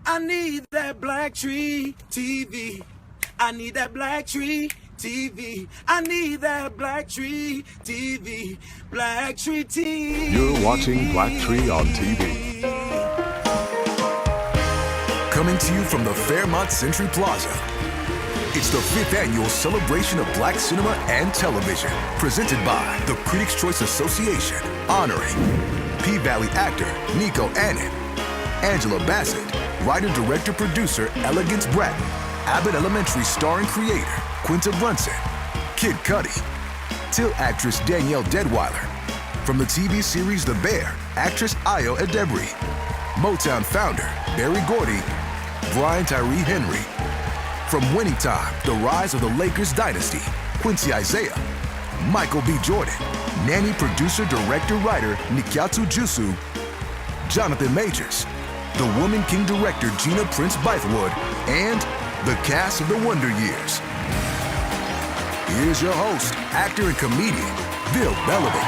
I need that BlackTree TV. I need that BlackTree TV. I need that BlackTree TV. BlackTree TV. You're watching BlackTree on TV. Coming to you from the Fairmont Century Plaza. It's the 5th annual celebration of Black cinema and television, presented by the Critics' Choice Association, honoring P-Valley actor Nicco Annan, Angela Bassett, writer, director, producer Elegance Bratton, Abbott Elementary star and creator Quinta Brunson, Kid Cudi, Till actress Danielle Deadwyler, from the TV series The Bear, actress Edebiri, Motown founder Barry Gordy, Brian Tyree Henry, from Winning Time, The Rise of the Lakers Dynasty, Quincy Isaiah, Michael B. Jordan, nanny, producer, director, writer Nikyatu Jusu, Jonathan Majors, The Woman King director Gina Prince-Bythewood, and the cast of The Wonder Years. Here's your host, actor and comedian, Bill Bellamy.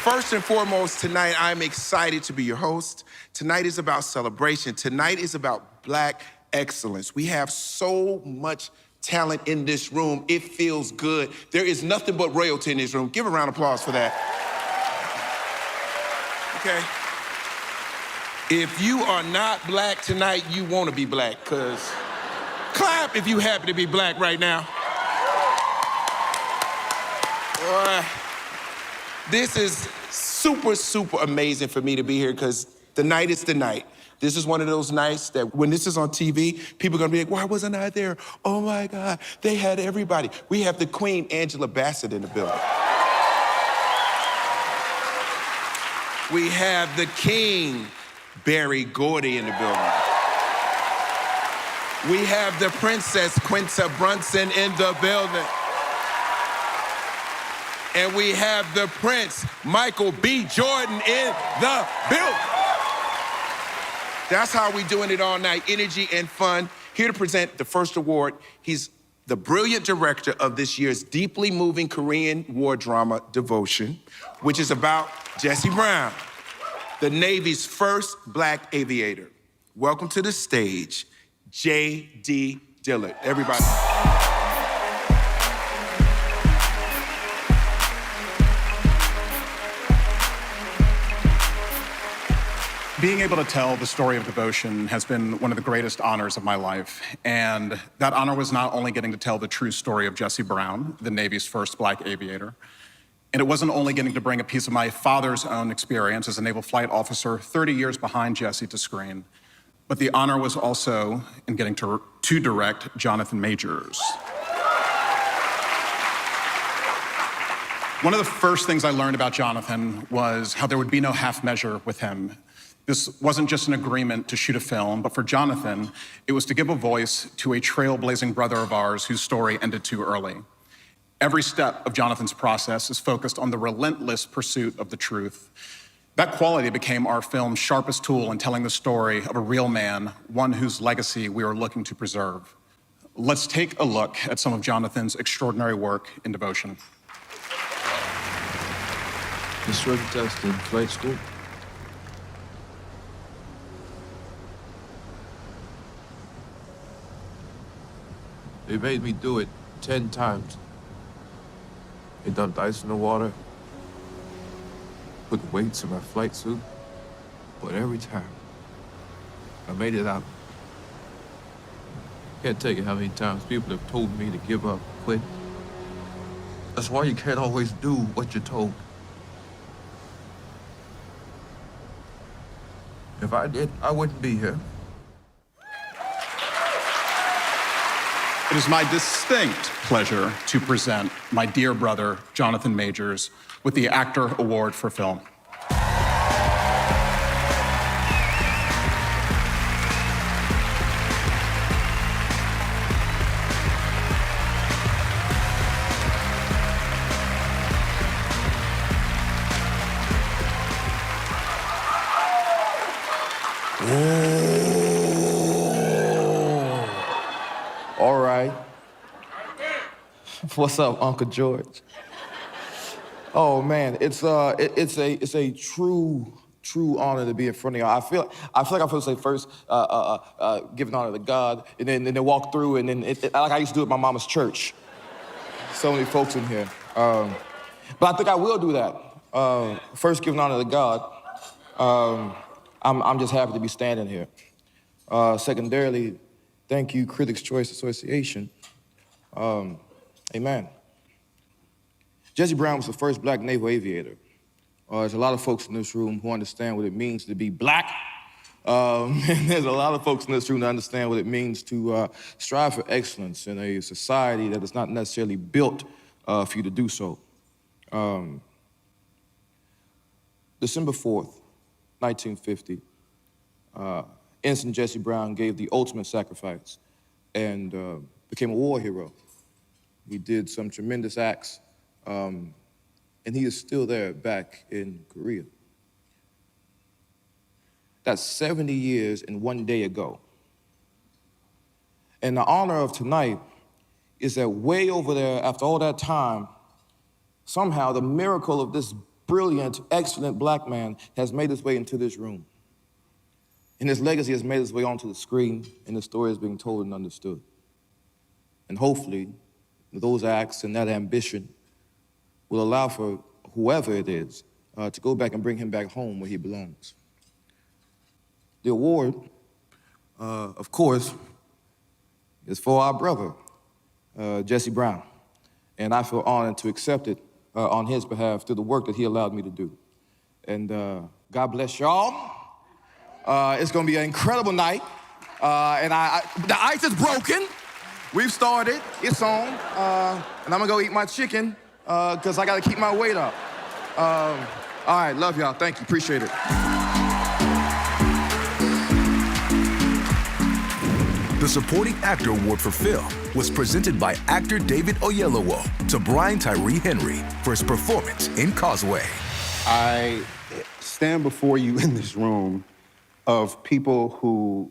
First and foremost, tonight I'm excited to be your host. Tonight is about celebration. Tonight is about Black excellence. We have so much talent in this room. It feels good. There is nothing but royalty in this room. Give a round of applause for that. Okay. If you are not Black tonight, you want to be Black, because clap if you happen to be Black right now. Boy, this is super, super amazing for me to be here, because the night is the night. This is one of those nights that when this is on TV, people are gonna be like, why wasn't I there? Oh my God, they had everybody. We have the Queen, Angela Bassett, in the building. We have the King, Barry Gordy, in the building. We have the Princess, Quinta Brunson, in the building. And we have the Prince, Michael B. Jordan, in the building. That's how we doing it all night, energy and fun. Here to present the first award. He's the brilliant director of this year's deeply moving Korean war drama, Devotion, which is about Jesse Brown, the Navy's first Black aviator. Welcome to the stage, J.D. Dillard. Everybody. Being able to tell the story of Devotion has been one of the greatest honors of my life. And that honor was not only getting to tell the true story of Jesse Brown, the Navy's first Black aviator, and it wasn't only getting to bring a piece of my father's own experience as a naval flight officer 30 years behind Jesse to screen, but the honor was also in getting to direct Jonathan Majors. One of the first things I learned about Jonathan was how there would be no half measure with him. This wasn't just an agreement to shoot a film, but for Jonathan, it was to give a voice to a trailblazing brother of ours whose story ended too early. Every step of Jonathan's process is focused on the relentless pursuit of the truth. That quality became our film's sharpest tool in telling the story of a real man, one whose legacy we are looking to preserve. Let's take a look at some of Jonathan's extraordinary work in Devotion. The swim test in flight school. They made me do it 10 times. They dumped ice in the water, put weights in my flight suit, but every time, I made it out. Can't tell you how many times people have told me to give up, quit. That's why you can't always do what you're told. If I did, I wouldn't be here. It is my distinct pleasure to present my dear brother, Jonathan Majors, with the Actor Award for Film. All right. What's up, Uncle George? Oh man, it's a true true honor to be in front of y'all. I feel like I'm supposed to say first, giving honor to God, and then walk through, and then like I used to do at my mama's church. So many folks in here. But I think I will do that. First, giving honor to God. I'm just happy to be standing here. Secondarily, thank you, Critics' Choice Association. Amen. Jesse Brown was the first black naval aviator. There's a lot of folks in this room who understand what it means to be black. And there's a lot of folks in this room that understand what it means to strive for excellence in a society that is not necessarily built for you to do so. December 4th, 1950, Ensign Jesse Brown gave the ultimate sacrifice and became a war hero. He did some tremendous acts, and he is still there back in Korea. That's 70 years and 1 day ago. And the honor of tonight is that way over there, after all that time, somehow the miracle of this brilliant, excellent black man has made its way into this room. And his legacy has made its way onto the screen, and the story is being told and understood. And hopefully, those acts and that ambition will allow for whoever it is to go back and bring him back home where he belongs. The award, of course, is for our brother, Jesse Brown. And I feel honored to accept it on his behalf through the work that he allowed me to do. And God bless y'all. It's gonna be an incredible night. And the ice is broken. We've started, it's on. And I'm gonna go eat my chicken because I gotta keep my weight up. All right, love y'all, thank you, appreciate it. The Supporting Actor Award for Film was presented by actor David Oyelowo to Brian Tyree Henry for his performance in Causeway. I stand before you in this room of people who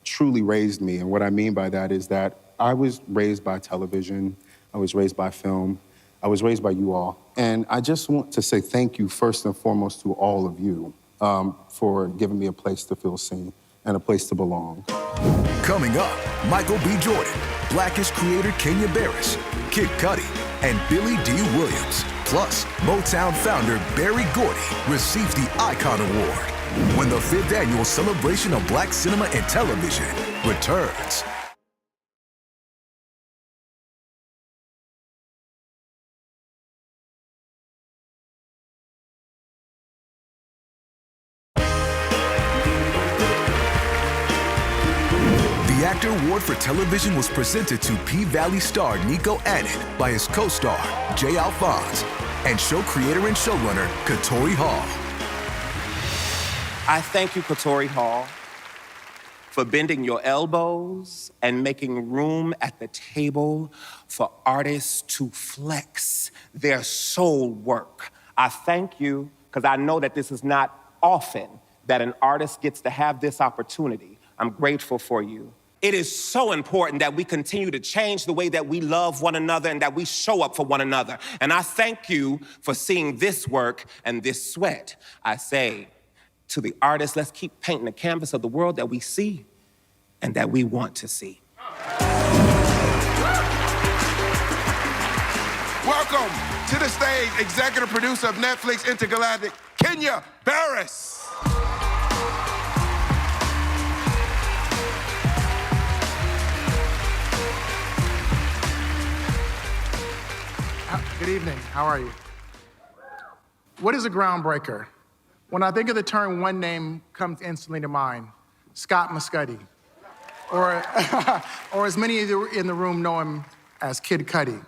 truly raised me, and what I mean by that is that I was raised by television, I was raised by film, I was raised by you all, and I just want to say thank you first and foremost to all of you for giving me a place to feel seen and a place to belong. Coming up, Michael B. Jordan, Blackish creator Kenya Barris, Kid Cudi, and Billy D. Williams. Plus, Motown founder Berry Gordy receives the Icon Award when the 5th annual celebration of Black cinema and television returns. The Actor Award for Television was presented to P-Valley star Nicco Annan by his co-star, Jay Alphonse, and show creator and showrunner, Katori Hall. I thank you, Katori Hall, for bending your elbows and making room at the table for artists to flex their soul work. I thank you because I know that this is not often that an artist gets to have this opportunity. I'm grateful for you. It is so important that we continue to change the way that we love one another and that we show up for one another. And I thank you for seeing this work and this sweat. I say to the artists, let's keep painting the canvas of the world that we see and that we want to see. Welcome to the stage, executive producer of Netflix Intergalactic, Kenya Barris. Good evening, how are you? What is a groundbreaker? When I think of the term, one name comes instantly to mind, Scott Mescudi. Or as many of you in the room know him as Kid Cudi.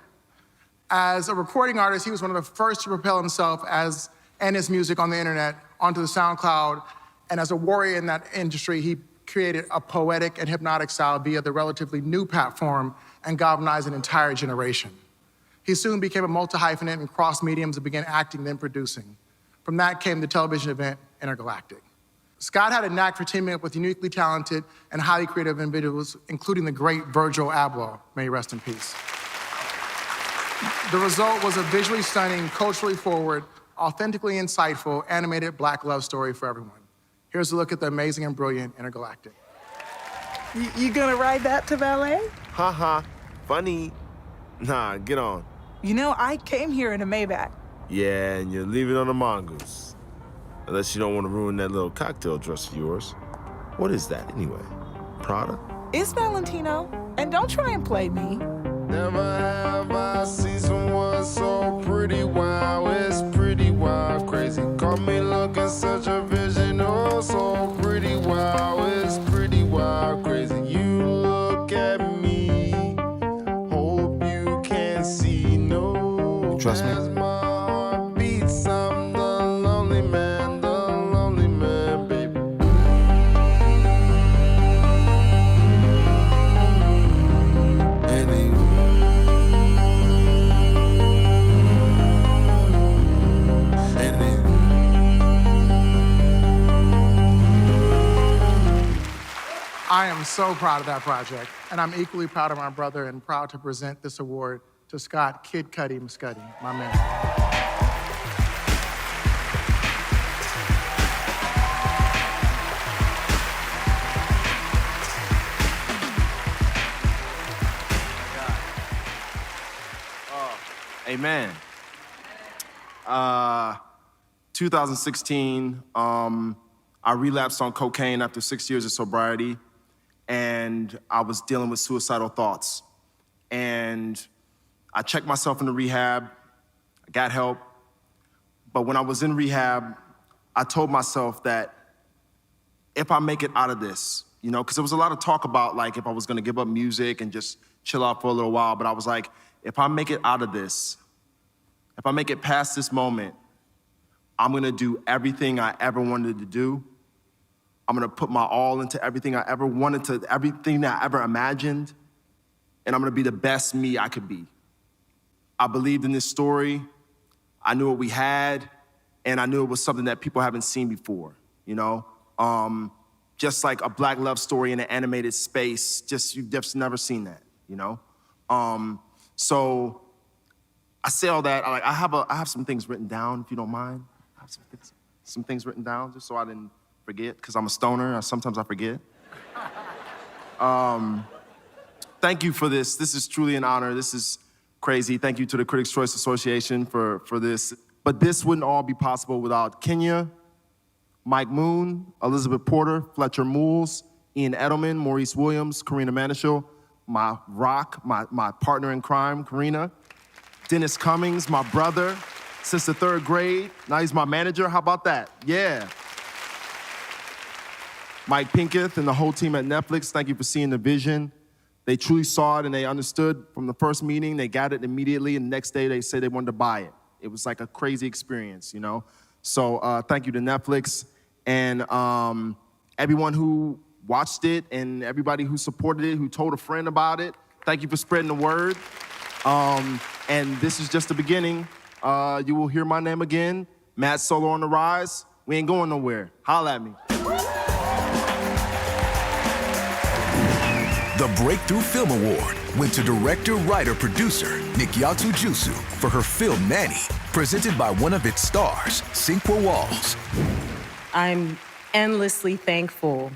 As a recording artist, he was one of the first to propel himself and his music on the internet onto the SoundCloud. And as a warrior in that industry, he created a poetic and hypnotic style via the relatively new platform and galvanized an entire generation. He soon became a multi-hyphenate and crossed mediums and began acting, then producing. From that came the television event Intergalactic. Scott had a knack for teaming up with uniquely talented and highly creative individuals, including the great Virgil Abloh, may he rest in peace. The result was a visually stunning, culturally forward, authentically insightful, animated Black love story for everyone. Here's a look at the amazing and brilliant Intergalactic. You gonna ride that to ballet? Ha. Funny. Nah, get on. You know, I came here in a Maybach. Yeah, and you're leaving on a mongoose. Unless you don't want to ruin that little cocktail dress of yours. What is that, anyway? Prada? It's Valentino, and don't try and play me. Never have I seen someone so pretty wild. It's pretty wild, crazy. Caught me looking such a vision. Oh, so pretty wild. It's pretty wild, crazy. You look at me. Hope you can see. No. You trust me? As my heart beats, I'm the lonely man, baby. I am so proud of that project, and I'm equally proud of my brother and proud to present this award to Scott Kid Cudi Mescudi, my man. Amen. 2016, I relapsed on cocaine after 6 years of sobriety, and I was dealing with suicidal thoughts. And I checked myself into rehab, I got help, but when I was in rehab, I told myself that if I make it out of this, you know, because there was a lot of talk about like if I was gonna give up music and just chill out for a little while, but I was like, if I make it out of this, if I make it past this moment, I'm gonna do everything I ever wanted to do. I'm gonna put my all into everything I ever wanted to, everything that I ever imagined, and I'm gonna be the best me I could be. I believed in this story, I knew what we had, and I knew it was something that people haven't seen before, you know? Just like a Black love story in an animated space, you've just never seen that, you know? So I say all that, I have some things written down, if you don't mind. I have some things written down, just so I didn't forget, because I'm a stoner, sometimes I forget. Thank you for this. This is truly an honor. This is crazy. Thank you to the Critics' Choice Association for this. But this wouldn't all be possible without Kenya, Mike Moon, Elizabeth Porter, Fletcher Mools, Ian Edelman, Maurice Williams, Karina Manischel, my rock, my partner in crime, Karina, Dennis Cummings, my brother, since the 3rd grade. Now he's my manager. How about that? Yeah. Mike Pinkett and the whole team at Netflix, thank you for seeing the vision. They truly saw it and they understood from the first meeting. They got it immediately, and the next day they said they wanted to buy it. It was like a crazy experience, you know? So thank you to Netflix and everyone who watched it and everybody who supported it, who told a friend about it. Thank you for spreading the word. And this is just the beginning. You will hear my name again. Matt Solo on the rise. We ain't going nowhere. Holla at me. The Breakthrough Film Award went to director, writer, producer Nikyatu Jusu for her film Nanny, presented by one of its stars, Cinqua Walls. I'm endlessly thankful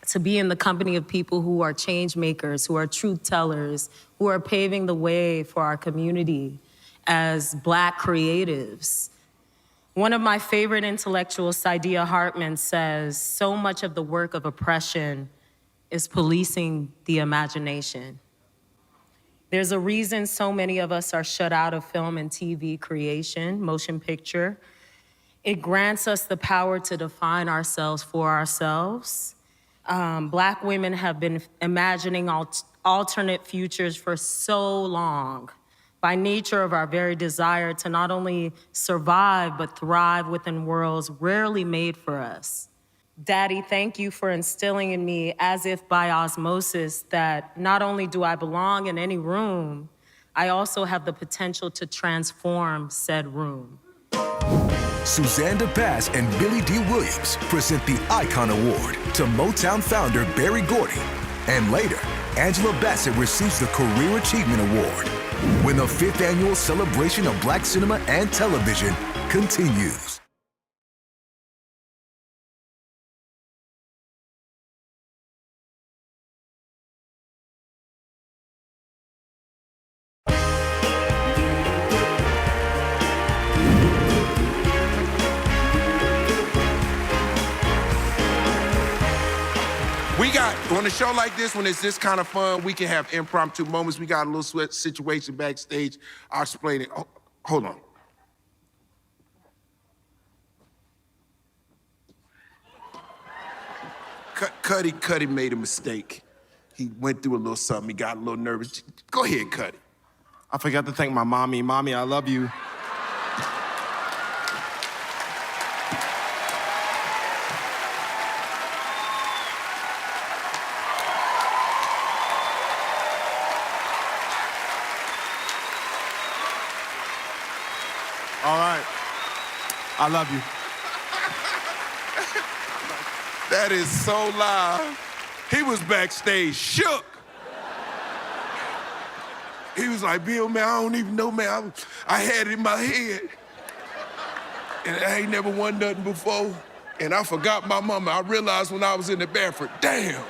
to be in the company of people who are change makers, who are truth tellers, who are paving the way for our community as Black creatives. One of my favorite intellectuals, Saidiya Hartman, says, so much of the work of oppression is policing the imagination. There's a reason so many of us are shut out of film and TV creation, motion picture. It grants us the power to define ourselves for ourselves. Black women have been imagining alternate futures for so long by nature of our very desire to not only survive, but thrive within worlds rarely made for us. Daddy, thank you for instilling in me, as if by osmosis, that not only do I belong in any room, I also have the potential to transform said room. Suzanne DePass and Billy D. Williams present the Icon Award to Motown founder Berry Gordy. And later, Angela Bassett receives the Career Achievement Award. When the 5th annual celebration of Black cinema and television continues. We got, on a show like this, when it's this kind of fun, we can have impromptu moments. We got a little situation backstage. I'll explain it. Oh, hold on. Cudi made a mistake. He went through a little something. He got a little nervous. Go ahead, Cudi. I forgot to thank my mommy. Mommy, I love you. All right. I love you. That is so loud. He was backstage shook. He was like, Bill, man, I don't even know, man. I had it in my head. And I ain't never won nothing before. And I forgot my mama. I realized when I was in the bathroom, damn.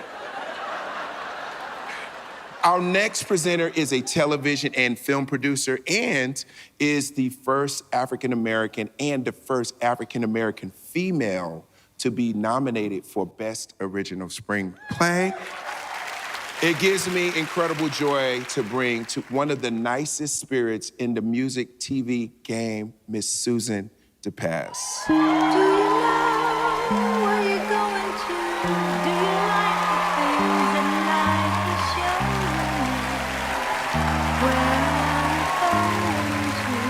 Our next presenter is a television and film producer and is the first African-American and the first African-American female to be nominated for Best Original Screenplay. It gives me incredible joy to bring to one of the nicest spirits in the music TV game, Miss Susan DePass. Do you know where you're going to? Do you like the things that life will show you? Where I'm going to?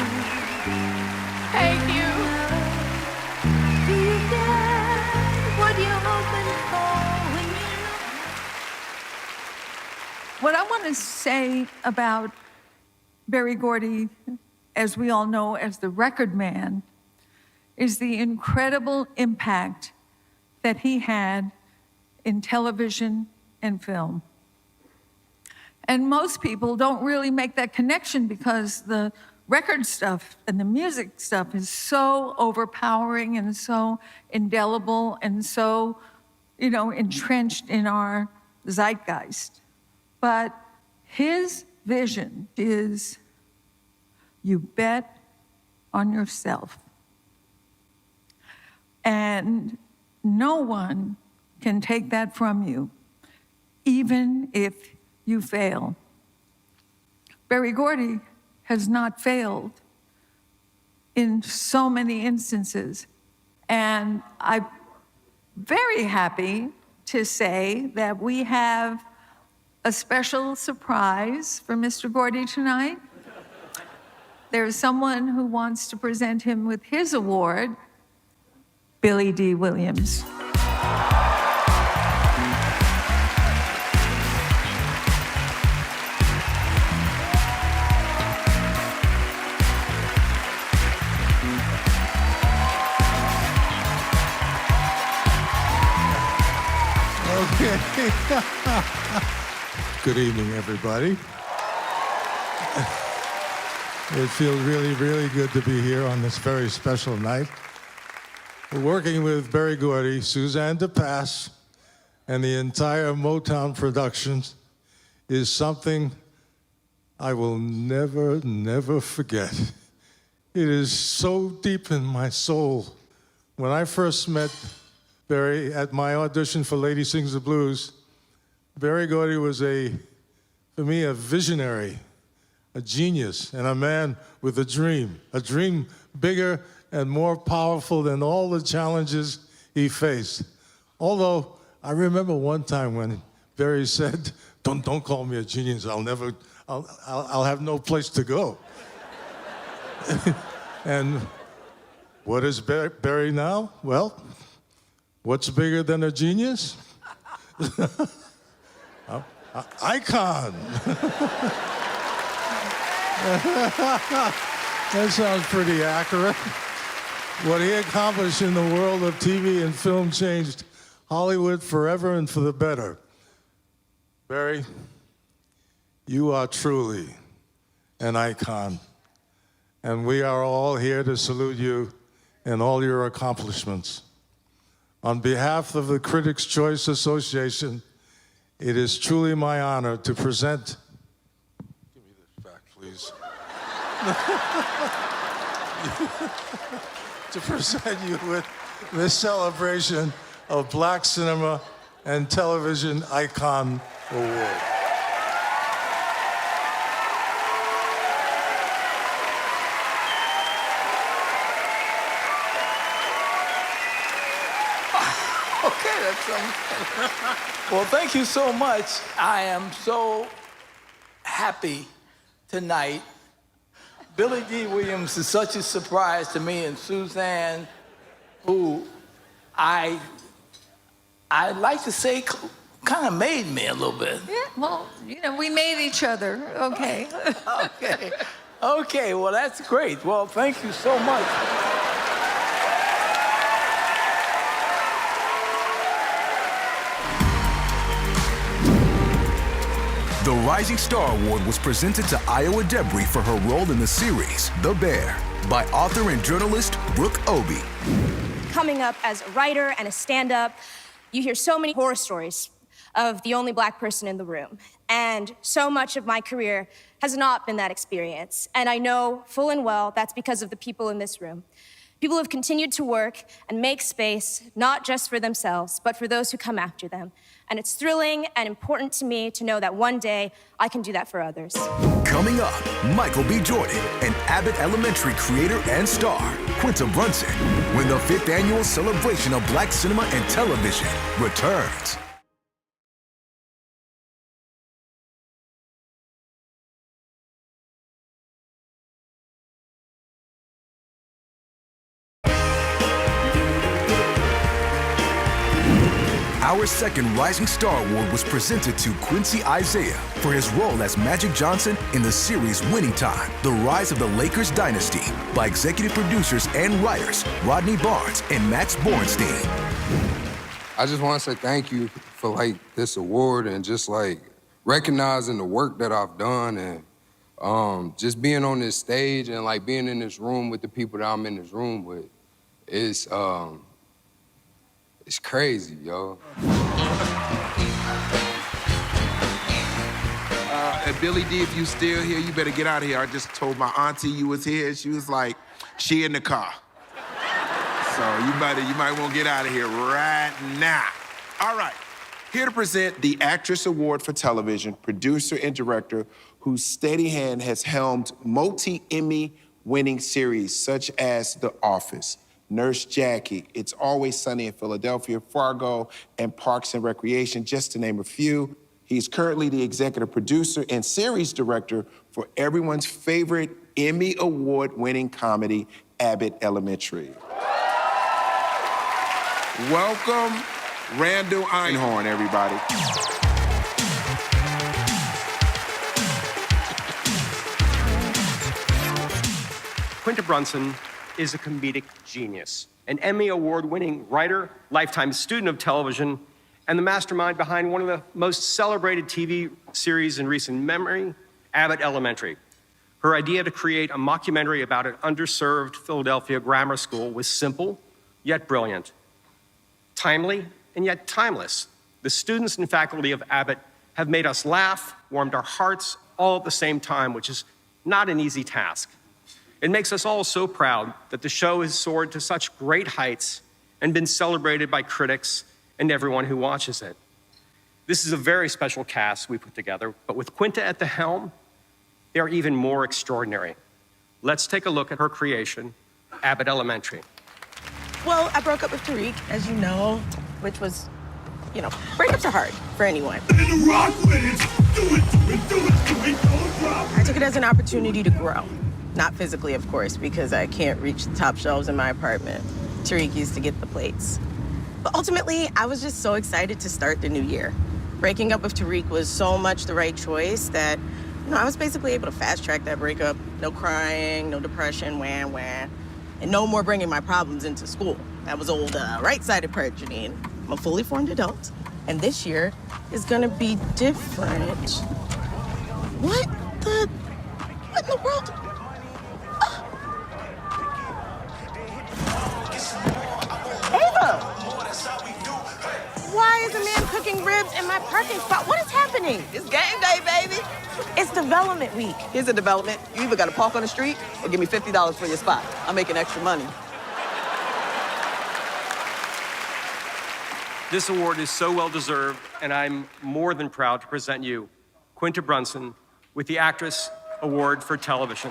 Thank you. Do you get what you're hoping for when you What I want to say about Berry Gordy, as we all know as the record man, is the incredible impact that he had in television and film. And most people don't really make that connection because the record stuff and the music stuff is so overpowering and so indelible and so, entrenched in our zeitgeist. But his vision is, you bet on yourself. And no one can take that from you, even if you fail. Berry Gordy has not failed in so many instances. And I'm very happy to say that we have a special surprise for Mr. Gordy tonight. There's someone who wants to present him with his award, Billy D. Williams. Okay. Good evening, everybody. It feels really, really good to be here on this very special night. We're working with Berry Gordy, Suzanne DePass, and the entire Motown Productions is something I will never, never forget. It is so deep in my soul. When I first met Berry at my audition for Lady Sings the Blues, Berry Gordy was for me, a visionary, a genius, and a man with a dream bigger and more powerful than all the challenges he faced. Although, I remember one time when Berry said, don't call me a genius, I'll have no place to go. And what is Berry now? Well, what's bigger than a genius? Icon. That sounds pretty accurate. What he accomplished in the world of TV and film changed Hollywood forever and for the better. Berry, you are truly an icon. And we are all here to salute you and all your accomplishments. On behalf of the Critics' Choice Association, it is truly my honor to present. Give me this back, please. To present you with this celebration of Black Cinema and Television Icon Award. Okay, that's well, thank you so much. I am so happy tonight. Billy D. Williams is such a surprise to me, and Suzanne, who I'd like to say kind of made me a little bit. Yeah, well, you know, we made each other, okay. Okay. Okay, well, that's great. Well, thank you so much. The Rising Star Award was presented to Iowa Edebiri for her role in the series The Bear by author and journalist Brooke Obie. Coming up as a writer and a stand-up, you hear so many horror stories of the only Black person in the room. And so much of my career has not been that experience. And I know full and well that's because of the people in this room. People who have continued to work and make space, not just for themselves, but for those who come after them. And it's thrilling and important to me to know that one day I can do that for others. Coming up, Michael B. Jordan and Abbott Elementary creator and star, Quinta Brunson, when the 5th annual celebration of Black cinema and television returns. Our second Rising Star Award was presented to Quincy Isaiah for his role as Magic Johnson in the series Winning Time, The Rise of the Lakers Dynasty, by executive producers and writers Rodney Barnes and Max Bornstein. I just want to say thank you for this award and just recognizing the work that I've done and just being on this stage and being in this room with the people that I'm in this room with. It's crazy, yo. Billy D, if you still here, you better get out of here. I just told my auntie you was here. She was like, she in the car. So you might want to get out of here right now. All right, here to present the Actress Award for Television, producer and director whose steady hand has helmed multi-Emmy winning series such as The Office, Nurse Jackie, It's Always Sunny in Philadelphia, Fargo, and Parks and Recreation, just to name a few. He's currently the executive producer and series director for everyone's favorite Emmy Award-winning comedy, Abbott Elementary. Welcome, Randall Einhorn, everybody. Quinta Brunson is a comedic genius, an Emmy Award-winning writer, lifetime student of television, and the mastermind behind one of the most celebrated TV series in recent memory, Abbott Elementary. Her idea to create a mockumentary about an underserved Philadelphia grammar school was simple, yet brilliant. Timely, and yet timeless. The students and faculty of Abbott have made us laugh, warmed our hearts, all at the same time, which is not an easy task. It makes us all so proud that the show has soared to such great heights and been celebrated by critics and everyone who watches it. This is a very special cast we put together, but with Quinta at the helm, they are even more extraordinary. Let's take a look at her creation, Abbott Elementary. Well, I broke up with Tyree, as you know, which was, breakups are hard for anyone. I took it as an opportunity to grow. Not physically, of course, because I can't reach the top shelves in my apartment. Tariq used to get the plates. But ultimately, I was just so excited to start the new year. Breaking up with Tariq was so much the right choice that, I was basically able to fast-track that breakup. No crying, no depression, wah. And no more bringing my problems into school. That was old right-sided part, Janine. I'm a fully formed adult, and this year is gonna be different. What in the world? a man cooking ribs in my parking spot. What is happening? It's game day, baby. It's development week. Here's a development. You either got to park on the street or give me $50 for your spot. I'm making extra money. This award is so well-deserved, and I'm more than proud to present you, Quinta Brunson, with the Actress Award for Television.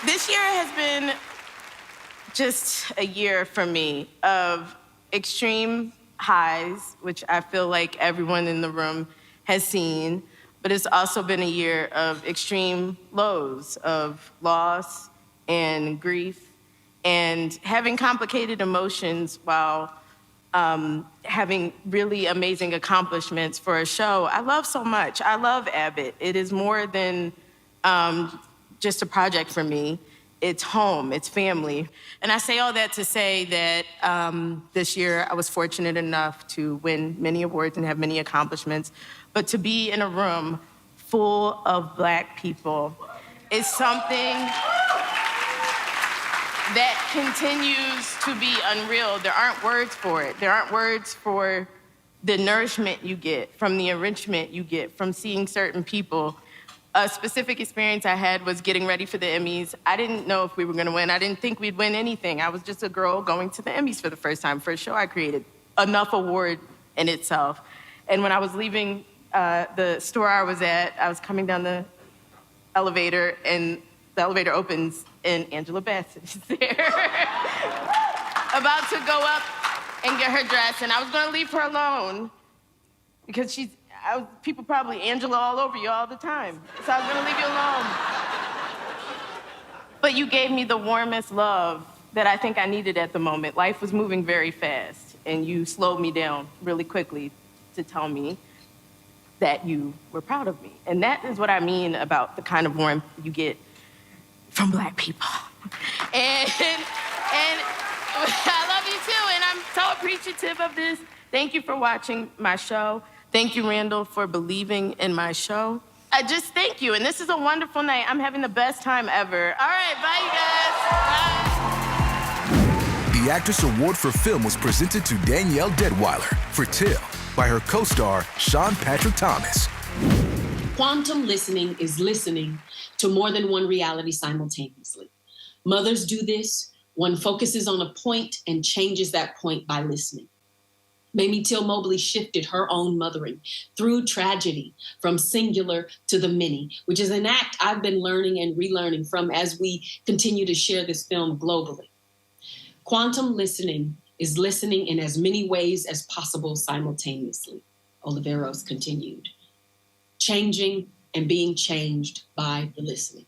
This year has been just a year for me of extreme highs, which I feel like everyone in the room has seen, but it's also been a year of extreme lows, of loss and grief, and having complicated emotions while having really amazing accomplishments for a show I love so much. I love Abbott. It is more than just a project for me. It's home, it's family. And I say all that to say that this year I was fortunate enough to win many awards and have many accomplishments, but to be in a room full of Black people is something that continues to be unreal. There aren't words for it. There aren't words for the nourishment you get, from the enrichment you get from seeing certain people. A specific experience I had was getting ready for the Emmys. I didn't know if we were gonna win. I didn't think we'd win anything. I was just a girl going to the Emmys for the first time, for a show I created. Enough award in itself. And when I was leaving the store I was at, I was coming down the elevator, and the elevator opens, and Angela Bassett is there. About to go up and get her dress, and I was gonna leave her alone because people probably Angela all over you all the time. So I was gonna leave you alone. But you gave me the warmest love that I think I needed at the moment. Life was moving very fast, and you slowed me down really quickly to tell me that you were proud of me. And that is what I mean about the kind of warmth you get from Black people. And I love you too, and I'm so appreciative of this. Thank you for watching my show. Thank you, Randall, for believing in my show. I just thank you, and this is a wonderful night. I'm having the best time ever. All right, bye, you guys. Bye. The Actress Award for Film was presented to Danielle Deadwyler for Till by her co-star, Sean Patrick Thomas. Quantum listening is listening to more than one reality simultaneously. Mothers do this. One focuses on a point and changes that point by listening. Mamie Till Mobley shifted her own mothering through tragedy from singular to the many, which is an act I've been learning and relearning from as we continue to share this film globally. Quantum listening is listening in as many ways as possible simultaneously, Oliveros continued, changing and being changed by the listening.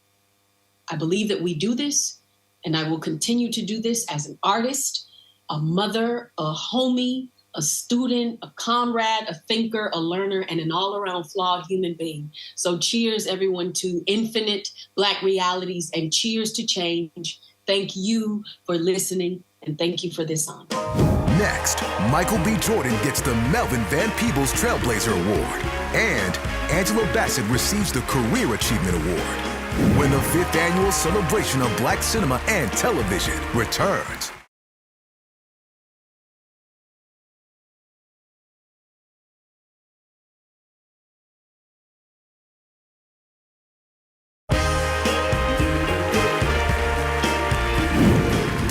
I believe that we do this, and I will continue to do this as an artist, a mother, a homie, a student, a comrade, a thinker, a learner, and an all-around flawed human being. So cheers, everyone, to infinite Black realities, and cheers to change. Thank you for listening, and thank you for this honor. Next, Michael B. Jordan gets the Melvin Van Peebles Trailblazer Award, and Angela Bassett receives the Career Achievement Award when the 5th annual celebration of Black cinema and television returns.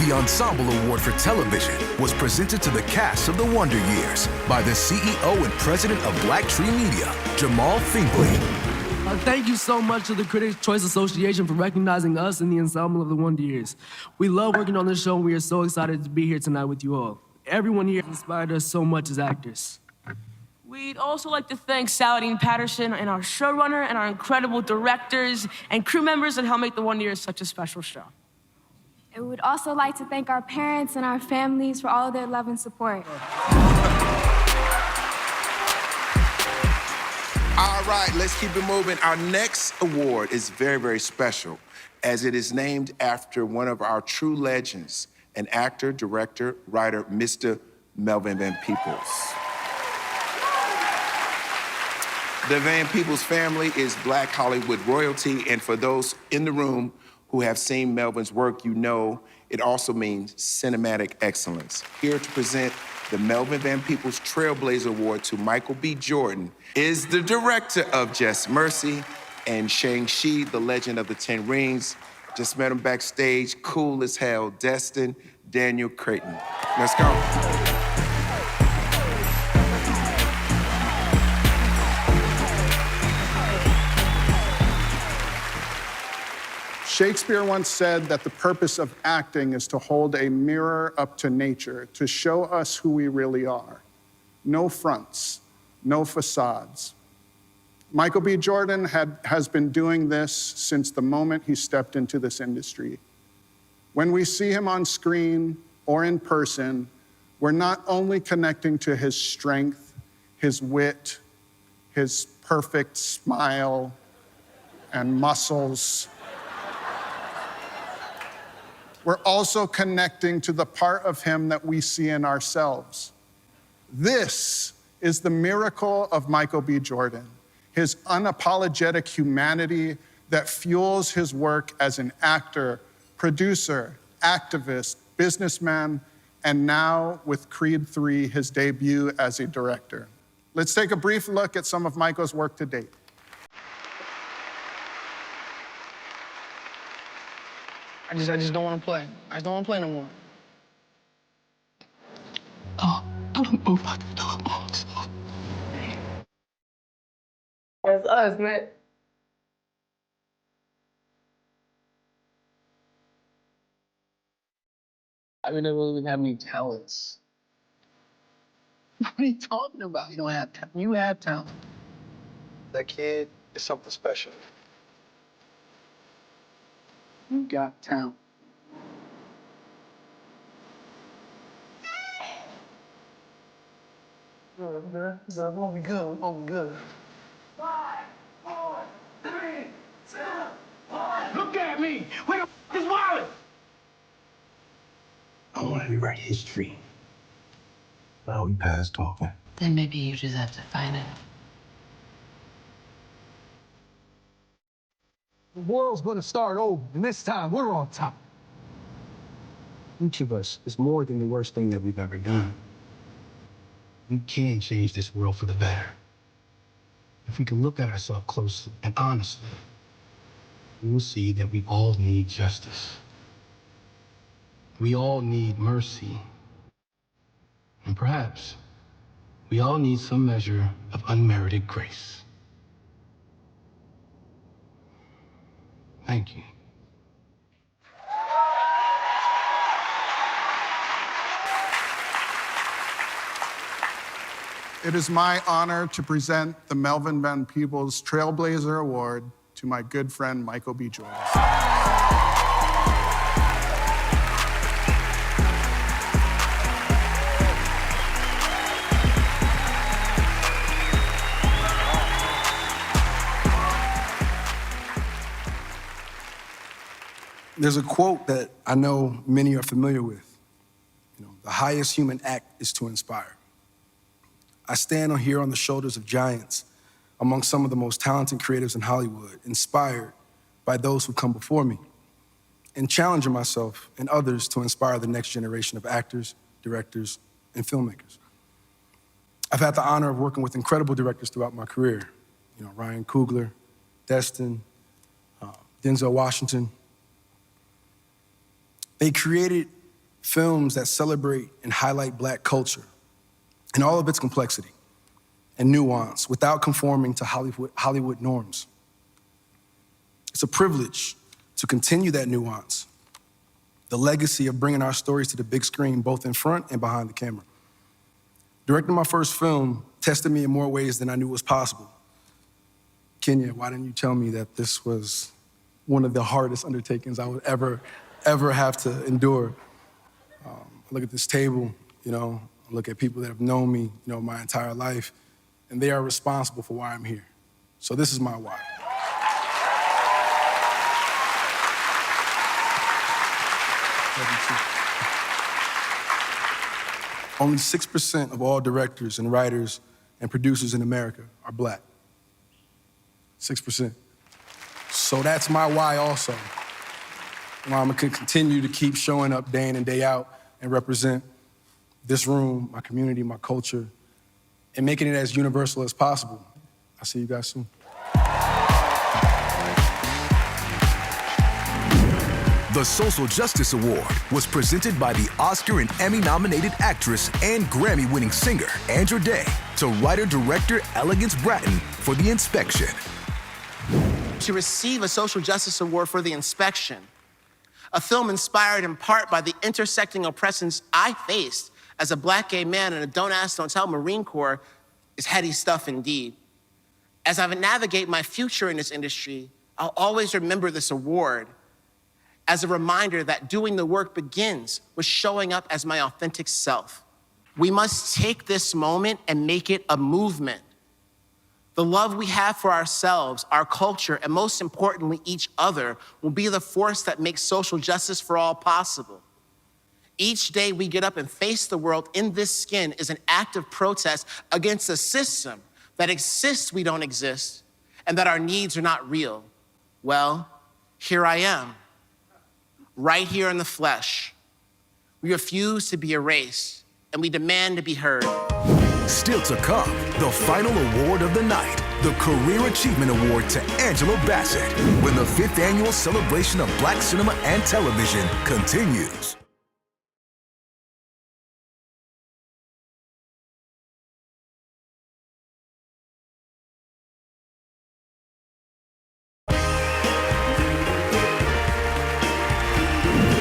The Ensemble Award for Television was presented to the cast of The Wonder Years by the CEO and president of BlackTree Media, Jamal Finkley. Thank you so much to the Critics' Choice Association for recognizing us in the Ensemble of The Wonder Years. We love working on this show, and we are so excited to be here tonight with you all. Everyone here has inspired us so much as actors. We'd also like to thank Saladin Patterson and our showrunner and our incredible directors and crew members that help make The Wonder Years such a special show. And we would also like to thank our parents and our families for all of their love and support. All right, let's keep it moving. Our next award is very, very special, as it is named after one of our true legends, an actor, director, writer, Mr. Melvin Van Peebles. The Van Peebles family is Black Hollywood royalty, and for those in the room who have seen Melvin's work, you know it also means cinematic excellence. Here to present the Melvin Van Peebles Trailblazer Award to Michael B. Jordan is the director of Just Mercy and Shang-Chi, the Legend of the Ten Rings. Just met him backstage, cool as hell, Destin Daniel Creighton. Let's go. Shakespeare once said that the purpose of acting is to hold a mirror up to nature, to show us who we really are. No fronts, no facades. Michael B. Jordan has been doing this since the moment he stepped into this industry. When we see him on screen or in person, we're not only connecting to his strength, his wit, his perfect smile and muscles. We're also connecting to the part of him that we see in ourselves. This is the miracle of Michael B. Jordan, his unapologetic humanity that fuels his work as an actor, producer, activist, businessman, and now with Creed 3, his debut as a director. Let's take a brief look at some of Michael's work to date. I just don't want to play. I just don't want to play no more. Oh, I don't know if I can do it by myself. That's us, man. I mean, I don't even have any talents. What are you talking about? You don't have talent. You have talent. That kid is something special. You got talent. Good, man. It's gonna be good. We're gonna be good. 5, 4, 3, 2, 1. Look at me. Where the f is Wally? I want to rewrite history. Now we past talking. Then maybe you just have to find it. The world's gonna start over, and this time we're on top. Each of us is more than the worst thing that we've ever done. We can change this world for the better. If we can look at ourselves closely and honestly, we will see that we all need justice. We all need mercy. And perhaps we all need some measure of unmerited grace. Thank you. It is my honor to present the Melvin Van Peebles Trailblazer Award to my good friend, Michael B. Jordan. There's a quote that I know many are familiar with. The highest human act is to inspire. I stand here on the shoulders of giants among some of the most talented creatives in Hollywood, inspired by those who come before me, and challenging myself and others to inspire the next generation of actors, directors, and filmmakers. I've had the honor of working with incredible directors throughout my career. Ryan Coogler, Destin, Denzel Washington. They created films that celebrate and highlight Black culture in all of its complexity and nuance without conforming to Hollywood norms. It's a privilege to continue that nuance, the legacy of bringing our stories to the big screen, both in front and behind the camera. Directing my first film tested me in more ways than I knew was possible. Kenya, why didn't you tell me that this was one of the hardest undertakings I would ever have to endure? I look at this table, I look at people that have known me, my entire life, and they are responsible for why I'm here. So this is my why. Only 6% of all directors and writers and producers in America are Black. 6%. So that's my why also. Why I'm gonna continue to keep showing up day in and day out and represent this room, my community, my culture, and making it as universal as possible. I'll see you guys soon. The Social Justice Award was presented by the Oscar and Emmy-nominated actress and Grammy-winning singer Andra Day to writer-director Elegance Bratton for The Inspection. To receive a Social Justice Award for The Inspection, a film inspired in part by the intersecting oppressions I faced as a Black gay man in a Don't Ask, Don't Tell Marine Corps, is heady stuff indeed. As I navigate my future in this industry, I'll always remember this award as a reminder that doing the work begins with showing up as my authentic self. We must take this moment and make it a movement. The love we have for ourselves, our culture, and most importantly, each other, will be the force that makes social justice for all possible. Each day we get up and face the world in this skin is an act of protest against a system that exists we don't exist, and that our needs are not real. Well, here I am, right here in the flesh. We refuse to be erased, and we demand to be heard. Still to come, the final award of the night, the Career Achievement Award to Angela Bassett, when the 5th annual celebration of Black cinema and television continues.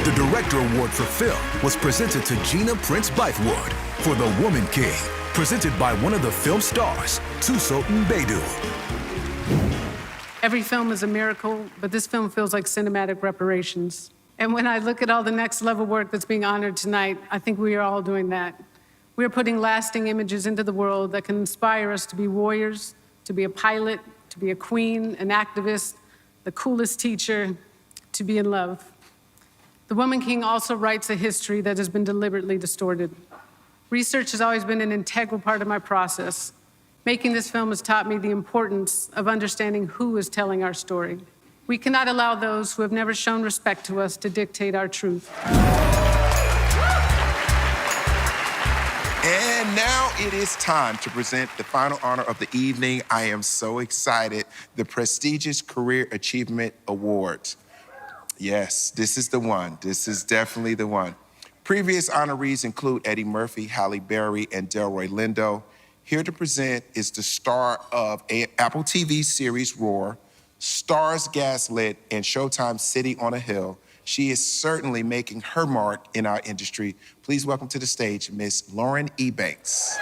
The Director Award for Film was presented to Gina Prince-Bythewood for The Woman King, presented by one of the film stars, Tuso Mbedu. Every film is a miracle, but this film feels like cinematic reparations. And when I look at all the next level work that's being honored tonight, I think we are all doing that. We are putting lasting images into the world that can inspire us to be warriors, to be a pilot, to be a queen, an activist, the coolest teacher, to be in love. The Woman King also writes a history that has been deliberately distorted. Research has always been an integral part of my process. Making this film has taught me the importance of understanding who is telling our story. We cannot allow those who have never shown respect to us to dictate our truth. And now it is time to present the final honor of the evening. I am so excited. The prestigious Career Achievement Awards. Yes, this is the one. This is definitely the one. Previous honorees include Eddie Murphy, Halle Berry, and Delroy Lindo. Here to present is the star of Apple TV series Roar, Stars Gaslit, and Showtime's City on a Hill. She is certainly making her mark in our industry. Please welcome to the stage, Miss Lauren E. Banks.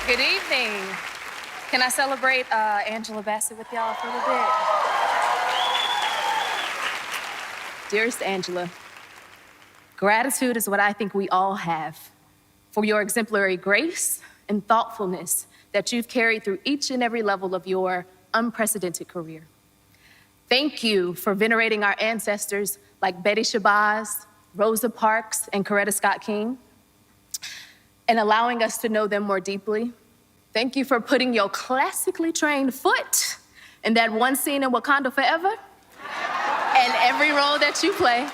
Good evening. Can I celebrate Angela Bassett with y'all for a little bit? Dearest Angela, gratitude is what I think we all have for your exemplary grace and thoughtfulness that you've carried through each and every level of your unprecedented career. Thank you for venerating our ancestors like Betty Shabazz, Rosa Parks, and Coretta Scott King, and allowing us to know them more deeply. Thank you for putting your classically trained foot in that one scene in Wakanda Forever and every role that you play.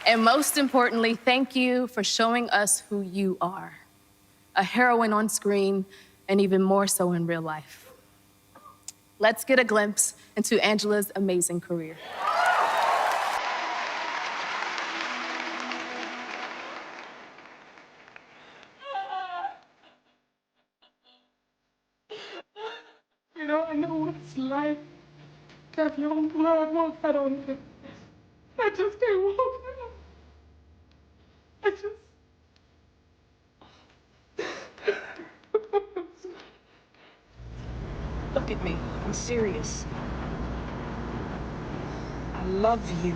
And most importantly, thank you for showing us who you are, a heroine on screen and even more so in real life. Let's get a glimpse into Angela's amazing career. You know, I know what it's like to have your own blood walk out on you. I just can't walk now. I just... Look at me. I'm serious. I love you.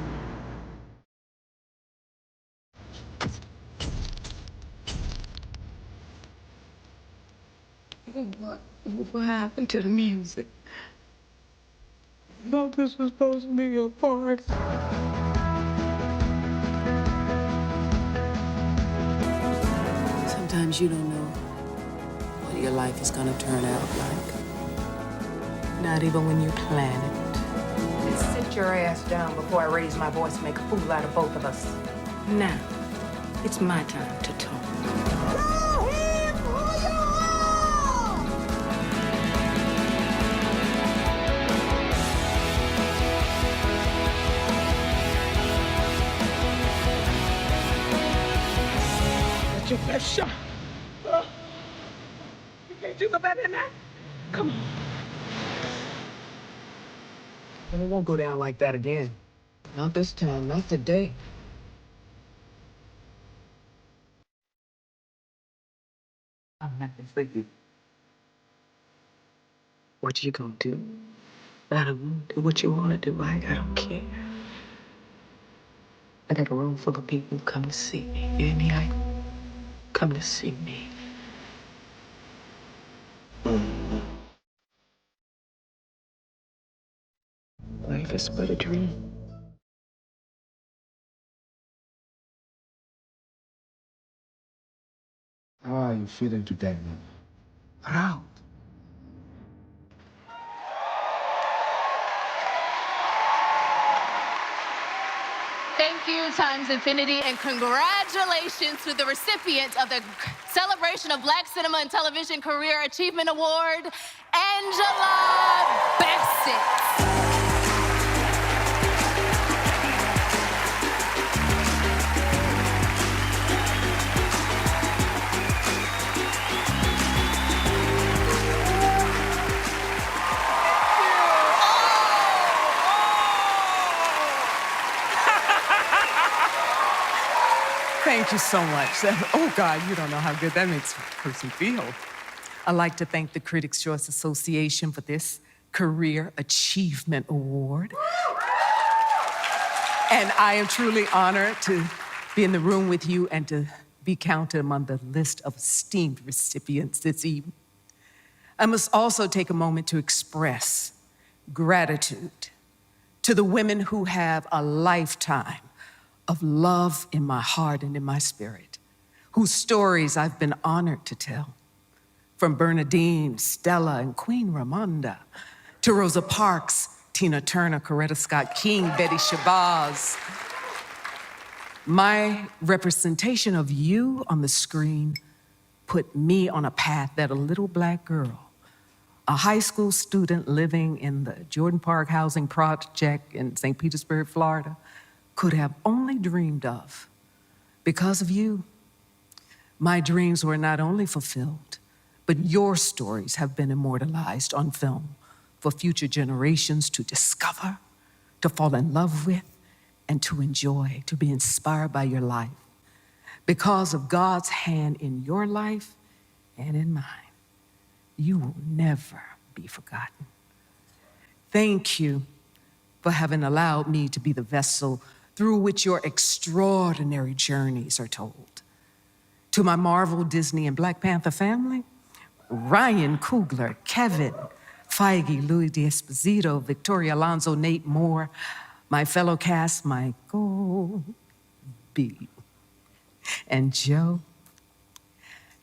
What happened to the music? I thought this was supposed to be a part. Sometimes Sometimes you don't know what your life is gonna turn out like. Not even when you plan it. Sit your ass down before I raise my voice and make a fool out of both of us. Now, it's my time to talk. That's your best shot. You can't do no better than that. Come on. And it won't go down like that again. Not this time, not today. I'm happy for you. What you gonna do? I don't know. Do what you wanna do. I don't care. I got a room full of people who come to see me. You hear me? I come to see me. Life is but a dream. How are you feeling today, man? Proud. Thank you, Times Infinity, and congratulations to the recipients of the Celebration of Black Cinema and Television Career Achievement Award, Angela Bassett. Thank you so much. Oh, God, you don't know how good that makes a person feel. I'd like to thank the Critics' Choice Association for this Career Achievement Award. And I am truly honored to be in the room with you and to be counted among the list of esteemed recipients this evening. I must also take a moment to express gratitude to the women who have a lifetime of love in my heart and in my spirit, whose stories I've been honored to tell. From Bernadine, Stella, and Queen Ramonda, to Rosa Parks, Tina Turner, Coretta Scott King, Betty Shabazz. My representation of you on the screen put me on a path that a little Black girl, a high school student living in the Jordan Park Housing Project in St. Petersburg, Florida, could have only dreamed of. Because of you, my dreams were not only fulfilled, but your stories have been immortalized on film for future generations to discover, to fall in love with, and to enjoy, to be inspired by your life. Because of God's hand in your life and in mine, you will never be forgotten. Thank you for having allowed me to be the vessel through which your extraordinary journeys are told. To my Marvel, Disney, and Black Panther family, Ryan Coogler, Kevin Feige, Louis D'Esposito, Victoria Alonso, Nate Moore, my fellow cast, Michael B. and Joe,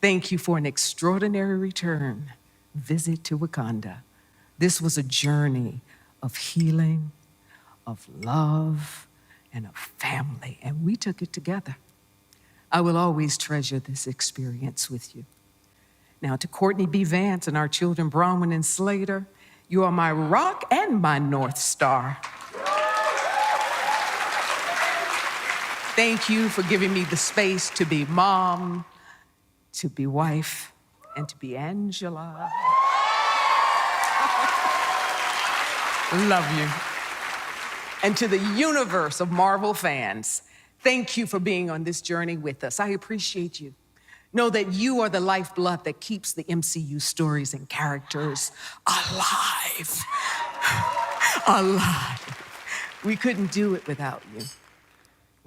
thank you for an extraordinary return visit to Wakanda. This was a journey of healing, of love, and of family, and we took it together. I will always treasure this experience with you. Now, to Courtney B. Vance and our children, Bronwyn and Slater, you are my rock and my North Star. Thank you for giving me the space to be mom, to be wife, and to be Angela. Love you. And to the universe of Marvel fans, thank you for being on this journey with us. I appreciate you. Know that you are the lifeblood that keeps the MCU stories and characters alive. Alive. We couldn't do it without you.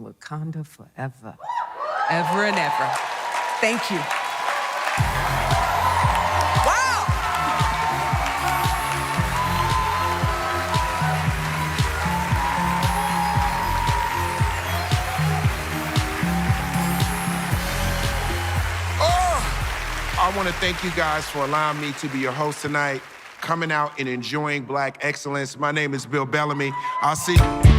Wakanda forever, ever and ever. Thank you. I want to thank you guys for allowing me to be your host tonight, coming out and enjoying Black excellence. My name is Bill Bellamy. I'll see you.